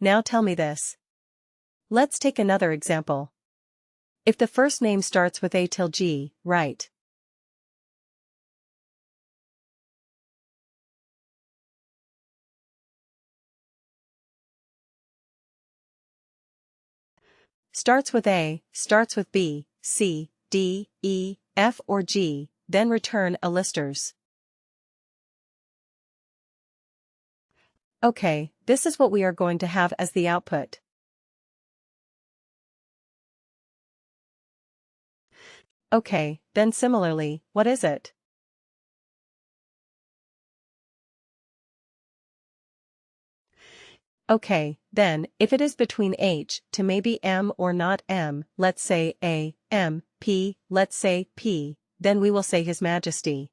Now tell me this. Let's take another example. If the first name starts with A till G, write starts with A, starts with B, C, D, E, F or G, then return a listers. Okay, this is what we are going to have as the output. Okay, then similarly, what is it? Okay, then, if it is between H to maybe M or not M, let's say A, M, P, let's say P, then we will say His Majesty.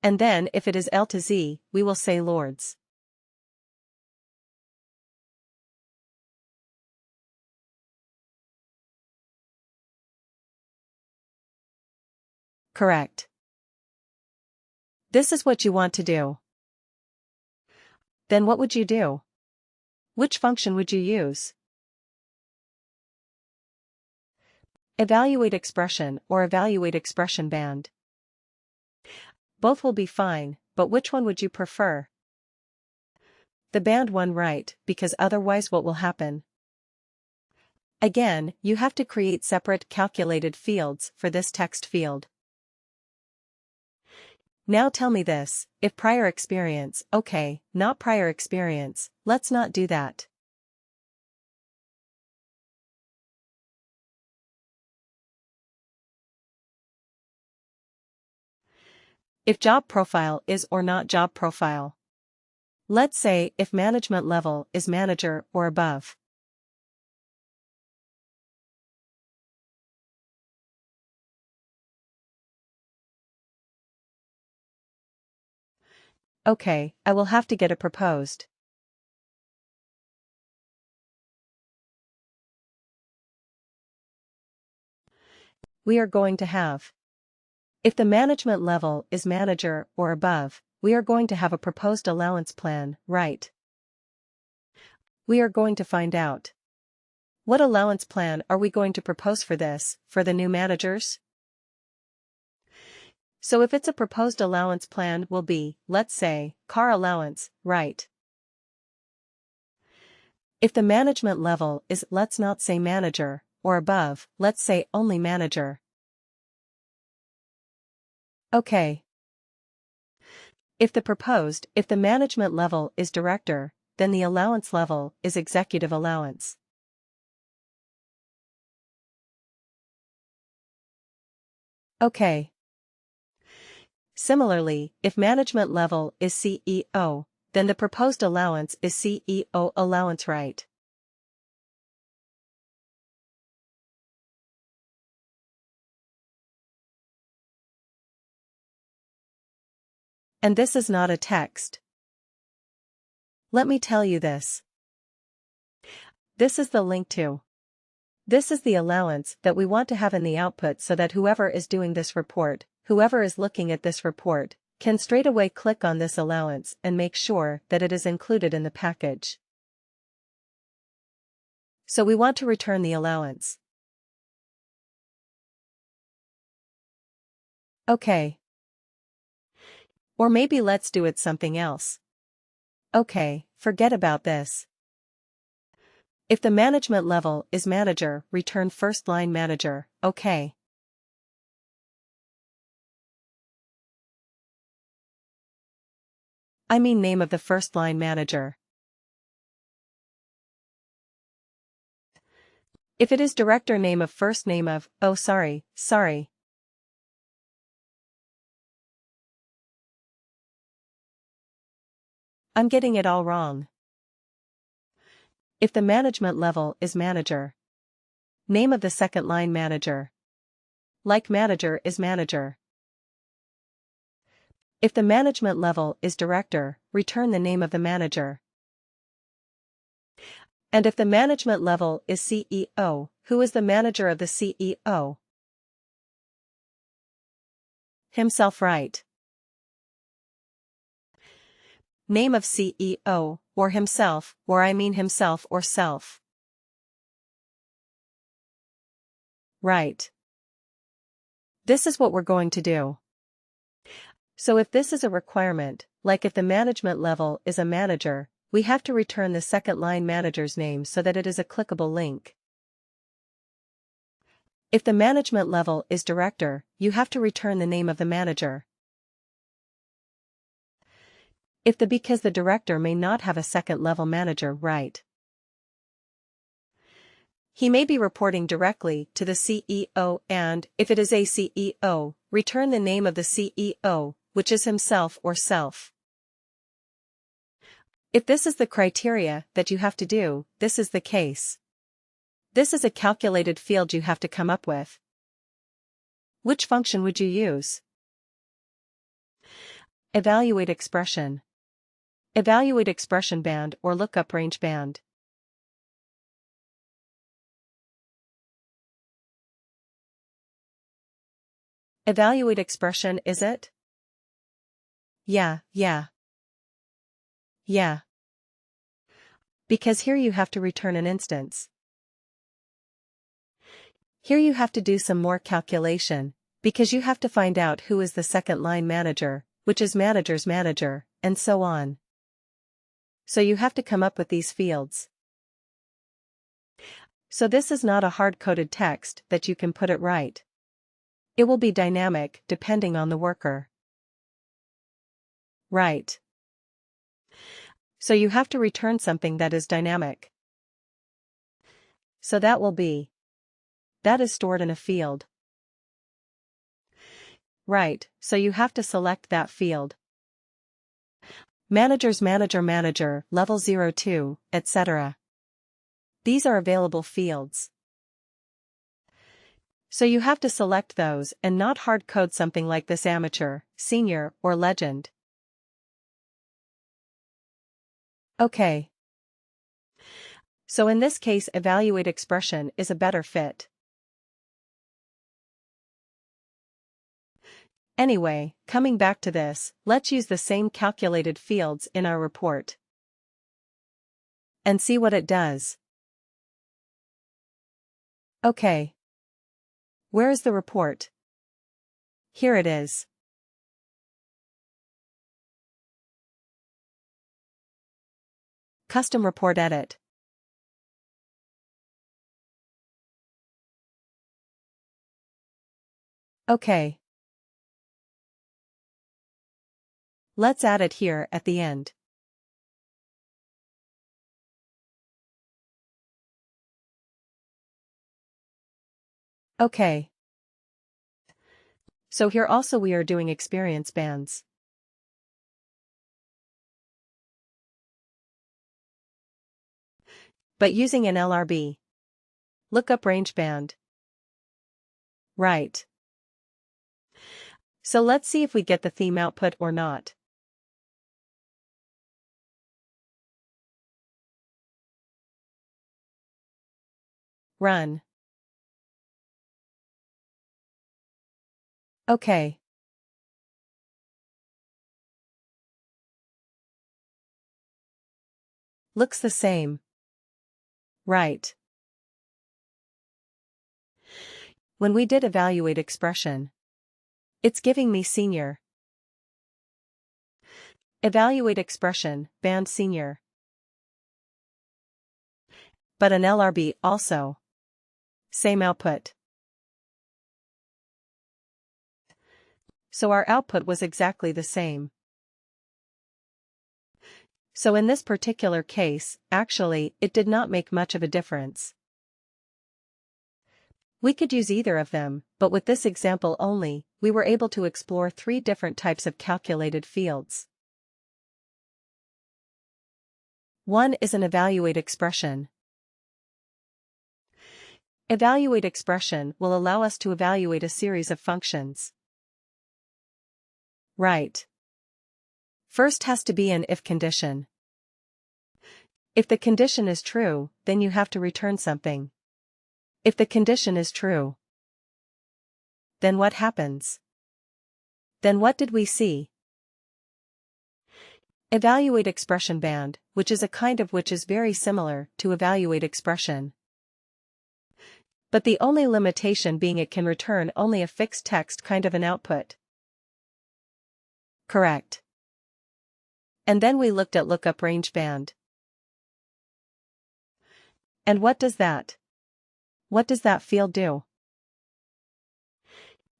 And then if it is L to Z, we will say Lords. Correct. This is what you want to do. Then what would you do? Which function would you use? Evaluate expression or evaluate expression band. Both will be fine, but which one would you prefer? The band one, right, because otherwise what will happen? Again, you have to create separate calculated fields for this text field. Now tell me this, if prior experience, okay, not prior experience, let's not do that. If job profile is or not job profile. Let's say if management level is manager or above. Okay, I will have to get it proposed. We are going to have. If the management level is manager or above, we are going to have a proposed allowance plan, right? We are going to find out. What allowance plan are we going to propose for this, for the new managers? So if it's a proposed allowance plan will be, let's say, car allowance, right? If the management level is, let's not say manager, or above, let's say only manager. Okay. If the management level is director, then the allowance level is executive allowance. Okay. Similarly, if management level is CEO, then the proposed allowance is CEO allowance, right? And this is not a text. Let me tell you this. This is the link to. This is the allowance that we want to have in the output so that whoever is doing this report, whoever is looking at this report, can straight away click on this allowance and make sure that it is included in the package. So we want to return the allowance. Okay. Or maybe let's do it something else. Okay, forget about this. If the management level is manager, return first line manager, okay. I mean name of the first line manager. If it is director, name of first name of, oh sorry. I'm getting it all wrong. If the management level is manager. Name of the second line manager. Like manager is manager. If the management level is director, return the name of the manager. And if the management level is CEO, who is the manager of the CEO? Himself, right? Name of CEO, or himself, or I mean himself or self. Right. This is what we're going to do. So if this is a requirement, like if the management level is a manager, we have to return the second line manager's name so that it is a clickable link. If the management level is director, you have to return the name of the manager. Because the director may not have a second level manager, right? He may be reporting directly to the CEO, and, if it is a CEO, return the name of the CEO, which is himself or self. If this is the criteria that you have to do, this is the case. This is a calculated field you have to come up with. Which function would you use? Evaluate expression. Evaluate expression band or lookup range band. Evaluate expression, is it? Yeah. Because here you have to return an instance. Here you have to do some more calculation, because you have to find out who is the second line manager, which is manager's manager, and so on. So you have to come up with these fields. So this is not a hard-coded text that you can put it right. It will be dynamic depending on the worker. Right. So you have to return something that is dynamic. So that will be. That is stored in a field. Right, so you have to select that field. Managers manager, level 02, etc. These are available fields. So you have to select those and not hard code something like this: amateur, senior, or legend. Okay. So in this case, evaluate expression is a better fit. Anyway, coming back to this, let's use the same calculated fields in our report. And see what it does. Okay. Where is the report? Here it is. Custom report edit. Okay. Let's add it here at the end. Okay. So here also we are doing experience bands. But using an LRB. Lookup range band. Right. So let's see if we get the theme output or not. Run. Okay. Looks the same. Right. When we did evaluate expression, it's giving me senior. Evaluate expression, band senior. But an LRB also. Same output. So our output was exactly the same. So in this particular case, actually, it did not make much of a difference. We could use either of them, but with this example only, we were able to explore 3 different types of calculated fields. One is an evaluate expression. Evaluate expression will allow us to evaluate a series of functions. Right. First has to be an if condition. If the condition is true, then you have to return something. If the condition is true, then what happens? Then what did we see? Evaluate expression band, which is a kind of which is very similar to evaluate expression. But the only limitation being it can return only a fixed text kind of an output. Correct. And then we looked at lookup range band. And what does that? What does that field do?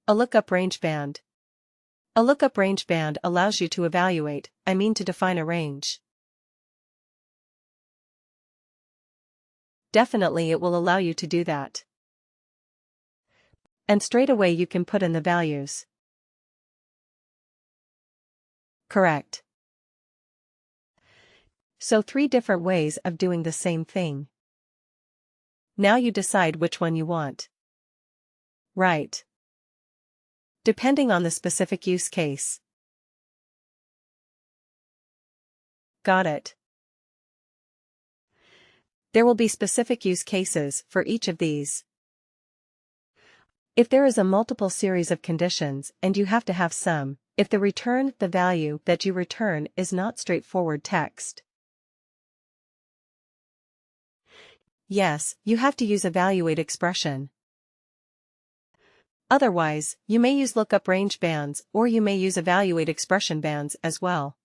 A lookup range band. A lookup range band allows you to evaluate, to define a range. Definitely it will allow you to do that. And straight away you can put in the values. Correct. So 3 different ways of doing the same thing. Now you decide which one you want. Right. Depending on the specific use case. Got it. There will be specific use cases for each of these. If there is a multiple series of conditions and you have to have some, if the value that you return is not straightforward text. Yes, you have to use evaluate expression. Otherwise, you may use lookup range bands or you may use evaluate expression bands as well.